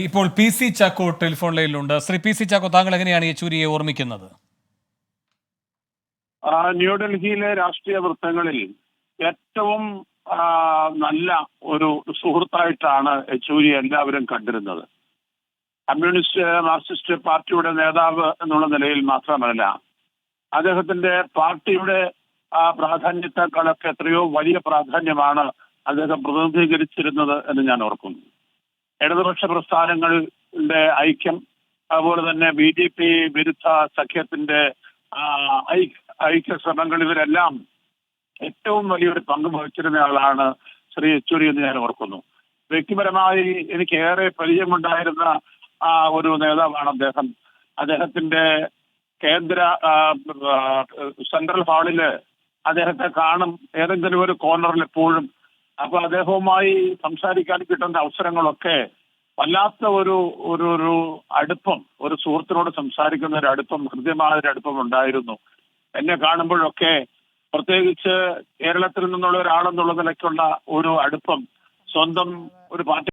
ഇപ്പോൾ P C Chacko telephone ലൈനിലുണ്ട്. Shri P C Chacko, താങ്കൾ എങ്ങനെയാണ് യെച്ചൂരിയെ ഓർമ്മിക്കുന്നത്? ന്യൂഡൽഹിയിലെ രാഷ്ട്രീയ വൃത്തങ്ങളിൽ ഏറ്റവും നല്ല ഒരു സുഹൃത്തായിട്ടാണ് യെച്ചൂരി എല്ലാവരും കണ്ടിരുന്നത്. കമ്മ്യൂണിസ്റ്റ് മാർക്സിസ്റ്റ് പാർട്ടിയുടെ നേതാവ് എന്നുള്ള നിലയിൽ മാത്രമല്ല, അദ്ദേഹത്തിന്റെ പാർട്ടിയുടെ പ്രാധാന്യത്തെക്കാളൊക്കെ എത്രയോ വലിയ പ്രാധാന്യമാണ് അദ്ദേഹം പ്രതിനിധീകരിച്ചിരുന്നത് എന്ന് ഞാൻ ഓർക്കുന്നു. ഇടതുപക്ഷ പ്രസ്ഥാനങ്ങളുടെ ഐക്യം, അതുപോലെ തന്നെ BJP വിരുദ്ധ സഖ്യത്തിന്റെ ഐക്യ ശ്രമങ്ങൾ, ഇവരെല്ലാം ഏറ്റവും വലിയൊരു പങ്ക് വഹിച്ചിരുന്ന ആളാണ് ശ്രീ യെച്ചൂരി എന്ന് ഞാൻ ഓർക്കുന്നു. വ്യക്തിപരമായി എനിക്ക് ഏറെ പരിചയമുണ്ടായിരുന്ന ഒരു നേതാവാണ് അദ്ദേഹം. അദ്ദേഹത്തിന്റെ കേന്ദ്ര സെൻട്രൽ ഹാളില് അദ്ദേഹത്തെ കാണും, ഏതെങ്കിലും ഒരു കോർണറിൽ എപ്പോഴും. അപ്പൊ അദ്ദേഹവുമായി സംസാരിക്കാൻ കിട്ടുന്ന അവസരങ്ങളൊക്കെ വല്ലാത്ത ഒരു അടുപ്പം, ഒരു സുഹൃത്തിനോട് സംസാരിക്കുന്ന ഒരു അടുപ്പം, ഹൃദ്യമായ ഒരു അടുപ്പം ഉണ്ടായിരുന്നു. എന്നെ കാണുമ്പോഴൊക്കെ, പ്രത്യേകിച്ച് കേരളത്തിൽ നിന്നുള്ള ഒരാളെന്നുള്ള നിലയ്ക്കുള്ള ഒരു അടുപ്പം, സ്വന്തം ഒരു പാർട്ടി